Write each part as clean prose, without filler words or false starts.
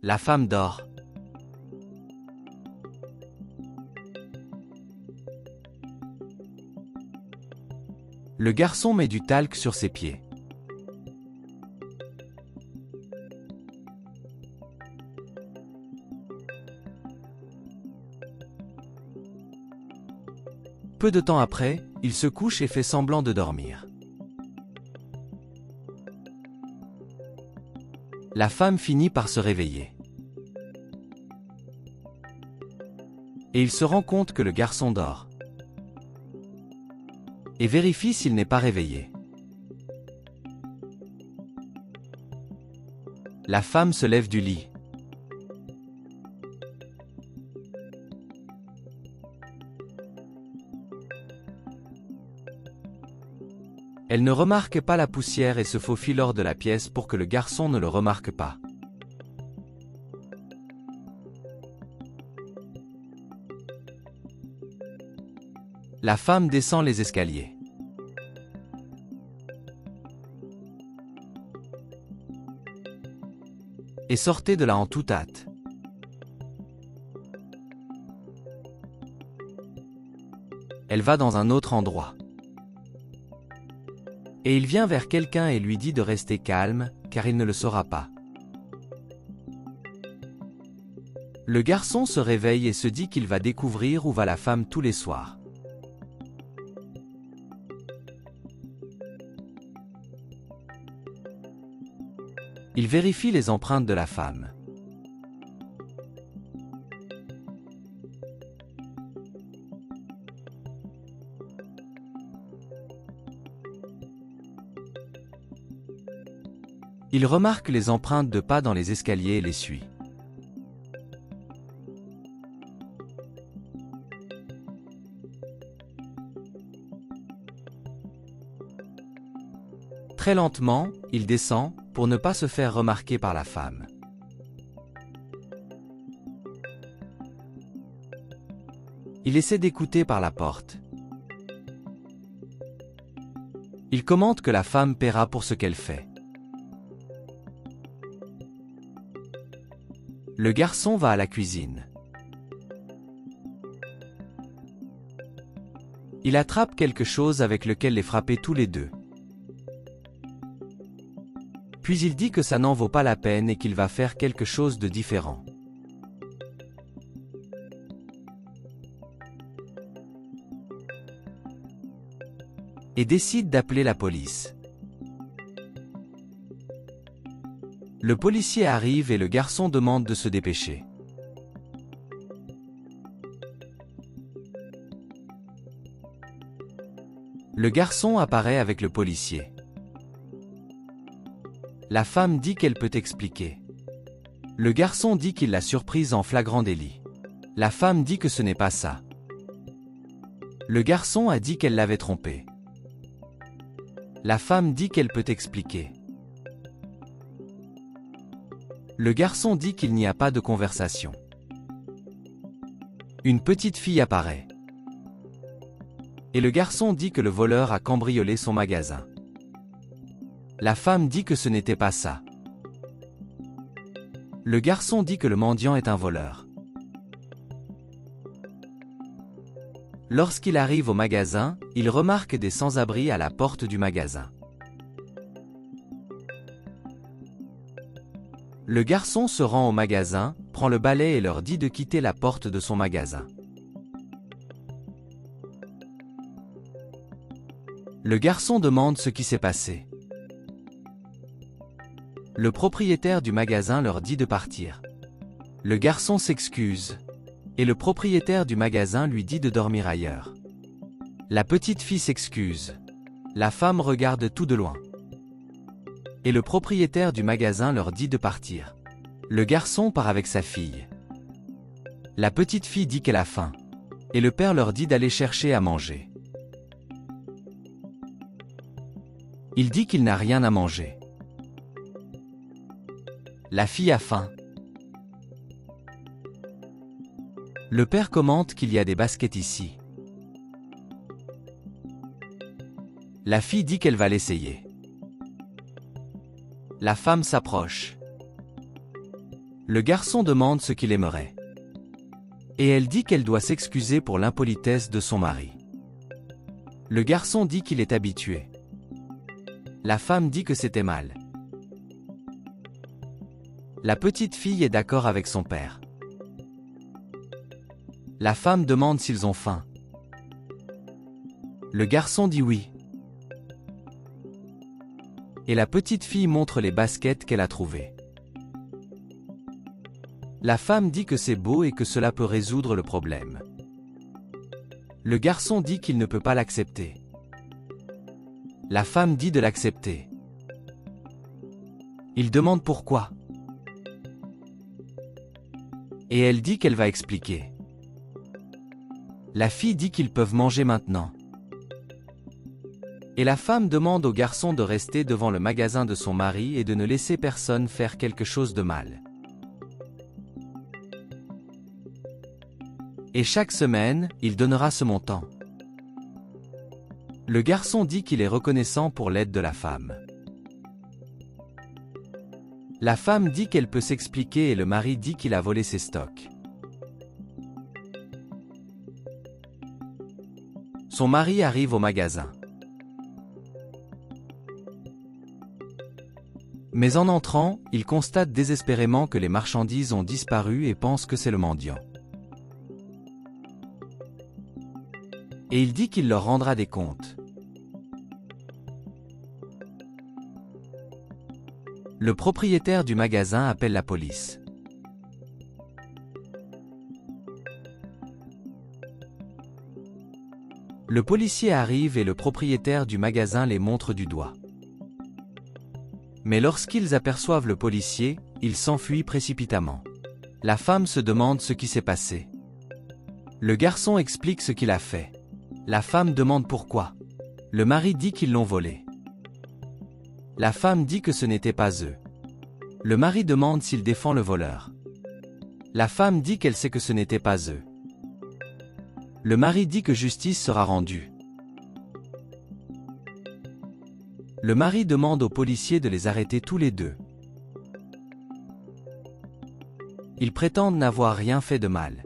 La femme dort. Le garçon met du talc sur ses pieds. Peu de temps après, il se couche et fait semblant de dormir. La femme finit par se réveiller. Et il se rend compte que le garçon dort. Et vérifie s'il n'est pas réveillé. La femme se lève du lit. Elle ne remarque pas la poussière et se faufile hors de la pièce pour que le garçon ne le remarque pas. La femme descend les escaliers. Et sortait de là en toute hâte. Elle va dans un autre endroit. Et il vient vers quelqu'un et lui dit de rester calme, car il ne le saura pas. Le garçon se réveille et se dit qu'il va découvrir où va la femme tous les soirs. Il vérifie les empreintes de la femme. Il remarque les empreintes de pas dans les escaliers et les suit. Très lentement, il descend, pour ne pas se faire remarquer par la femme. Il essaie d'écouter par la porte. Il commente que la femme paiera pour ce qu'elle fait. Le garçon va à la cuisine. Il attrape quelque chose avec lequel les frapper tous les deux. Puis il dit que ça n'en vaut pas la peine et qu'il va faire quelque chose de différent. Et décide d'appeler la police. Le policier arrive et le garçon demande de se dépêcher. Le garçon apparaît avec le policier. La femme dit qu'elle peut expliquer. Le garçon dit qu'il l'a surprise en flagrant délit. La femme dit que ce n'est pas ça. Le garçon a dit qu'elle l'avait trompé. La femme dit qu'elle peut expliquer. Le garçon dit qu'il n'y a pas de conversation. Une petite fille apparaît. Et le garçon dit que le voleur a cambriolé son magasin. La femme dit que ce n'était pas ça. Le garçon dit que le mendiant est un voleur. Lorsqu'il arrive au magasin, il remarque des sans-abri à la porte du magasin. Le garçon se rend au magasin, prend le balai et leur dit de quitter la porte de son magasin. Le garçon demande ce qui s'est passé. Le propriétaire du magasin leur dit de partir. Le garçon s'excuse. Et le propriétaire du magasin lui dit de dormir ailleurs. La petite fille s'excuse. La femme regarde tout de loin. Et le propriétaire du magasin leur dit de partir. Le garçon part avec sa fille. La petite fille dit qu'elle a faim. Et le père leur dit d'aller chercher à manger. Il dit qu'il n'a rien à manger. La fille a faim. Le père commente qu'il y a des baskets ici. La fille dit qu'elle va l'essayer. La femme s'approche. Le garçon demande ce qu'il aimerait. Et elle dit qu'elle doit s'excuser pour l'impolitesse de son mari. Le garçon dit qu'il est habitué. La femme dit que c'était mal. La petite fille est d'accord avec son père. La femme demande s'ils ont faim. Le garçon dit oui. Et la petite fille montre les baskets qu'elle a trouvées. La femme dit que c'est beau et que cela peut résoudre le problème. Le garçon dit qu'il ne peut pas l'accepter. La femme dit de l'accepter. Il demande pourquoi. Et elle dit qu'elle va expliquer. La fille dit qu'ils peuvent manger maintenant. Et la femme demande au garçon de rester devant le magasin de son mari et de ne laisser personne faire quelque chose de mal. Et chaque semaine, il donnera ce montant. Le garçon dit qu'il est reconnaissant pour l'aide de la femme. La femme dit qu'elle peut s'expliquer et le mari dit qu'il a volé ses stocks. Son mari arrive au magasin. Mais en entrant, il constate désespérément que les marchandises ont disparu et pense que c'est le mendiant. Et il dit qu'il leur rendra des comptes. Le propriétaire du magasin appelle la police. Le policier arrive et le propriétaire du magasin les montre du doigt. Mais lorsqu'ils aperçoivent le policier, ils s'enfuient précipitamment. La femme se demande ce qui s'est passé. Le garçon explique ce qu'il a fait. La femme demande pourquoi. Le mari dit qu'ils l'ont volé. La femme dit que ce n'était pas eux. Le mari demande s'il défend le voleur. La femme dit qu'elle sait que ce n'était pas eux. Le mari dit que justice sera rendue. Le mari demande aux policiers de les arrêter tous les deux. Ils prétendent n'avoir rien fait de mal.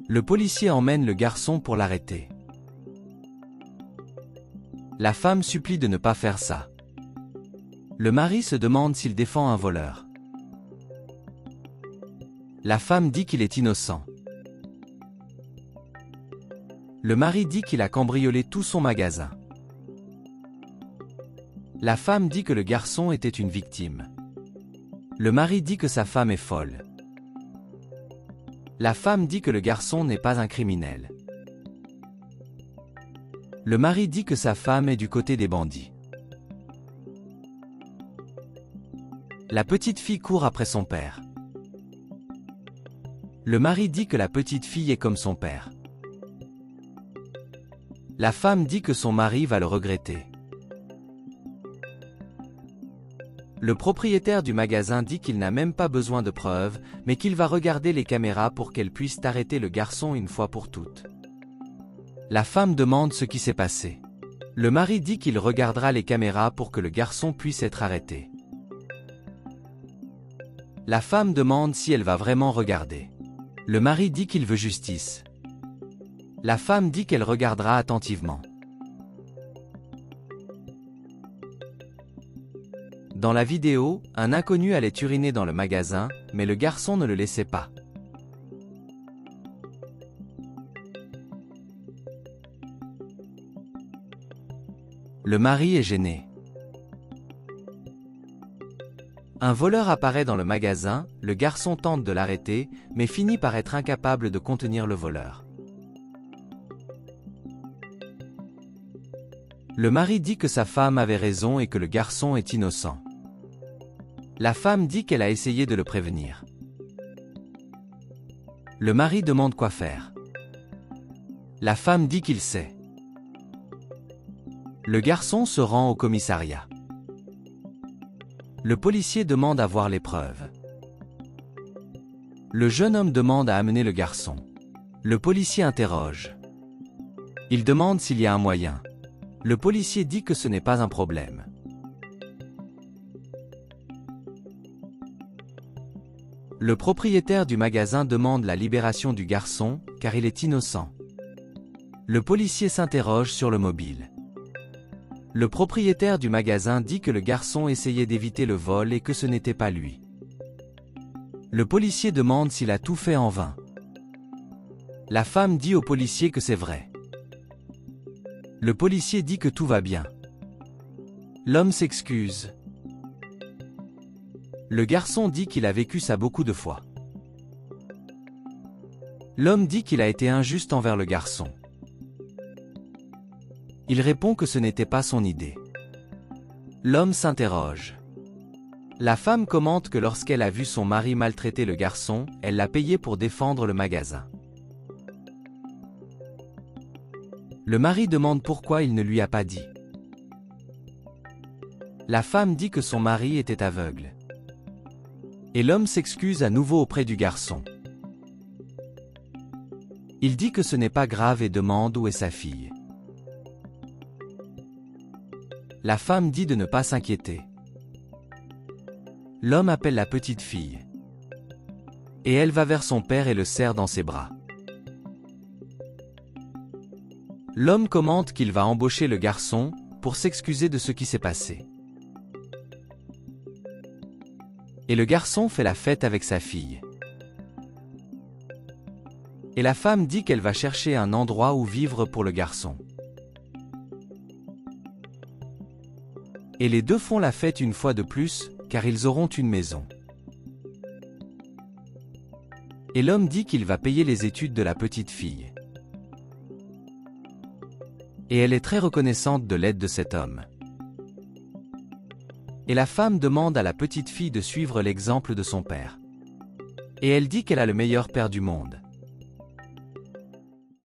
Le policier emmène le garçon pour l'arrêter. La femme supplie de ne pas faire ça. Le mari se demande s'il défend un voleur. La femme dit qu'il est innocent. Le mari dit qu'il a cambriolé tout son magasin. La femme dit que le garçon était une victime. Le mari dit que sa femme est folle. La femme dit que le garçon n'est pas un criminel. Le mari dit que sa femme est du côté des bandits. La petite fille court après son père. Le mari dit que la petite fille est comme son père. La femme dit que son mari va le regretter. Le propriétaire du magasin dit qu'il n'a même pas besoin de preuves, mais qu'il va regarder les caméras pour qu'elles puissent arrêter le garçon une fois pour toutes. La femme demande ce qui s'est passé. Le mari dit qu'il regardera les caméras pour que le garçon puisse être arrêté. La femme demande si elle va vraiment regarder. Le mari dit qu'il veut justice. La femme dit qu'elle regardera attentivement. Dans la vidéo, un inconnu allait uriner dans le magasin, mais le garçon ne le laissait pas. Le mari est gêné. Un voleur apparaît dans le magasin, le garçon tente de l'arrêter, mais finit par être incapable de contenir le voleur. Le mari dit que sa femme avait raison et que le garçon est innocent. La femme dit qu'elle a essayé de le prévenir. Le mari demande quoi faire. La femme dit qu'il sait. Le garçon se rend au commissariat. Le policier demande à voir les preuves. Le jeune homme demande à amener le garçon. Le policier interroge. Il demande s'il y a un moyen. Le policier dit que ce n'est pas un problème. Le propriétaire du magasin demande la libération du garçon, car il est innocent. Le policier s'interroge sur le mobile. Le propriétaire du magasin dit que le garçon essayait d'éviter le vol et que ce n'était pas lui. Le policier demande s'il a tout fait en vain. La femme dit au policier que c'est vrai. Le policier dit que tout va bien. L'homme s'excuse. Le garçon dit qu'il a vécu ça beaucoup de fois. L'homme dit qu'il a été injuste envers le garçon. Il répond que ce n'était pas son idée. L'homme s'interroge. La femme commente que lorsqu'elle a vu son mari maltraiter le garçon, elle l'a payé pour défendre le magasin. Le mari demande pourquoi il ne lui a pas dit. La femme dit que son mari était aveugle. Et l'homme s'excuse à nouveau auprès du garçon. Il dit que ce n'est pas grave et demande où est sa fille. La femme dit de ne pas s'inquiéter. L'homme appelle la petite fille. Et elle va vers son père et le serre dans ses bras. L'homme commente qu'il va embaucher le garçon pour s'excuser de ce qui s'est passé. Et le garçon fait la fête avec sa fille. Et la femme dit qu'elle va chercher un endroit où vivre pour le garçon. Et les deux font la fête une fois de plus, car ils auront une maison. Et l'homme dit qu'il va payer les études de la petite fille. Et elle est très reconnaissante de l'aide de cet homme. Et la femme demande à la petite fille de suivre l'exemple de son père. Et elle dit qu'elle a le meilleur père du monde.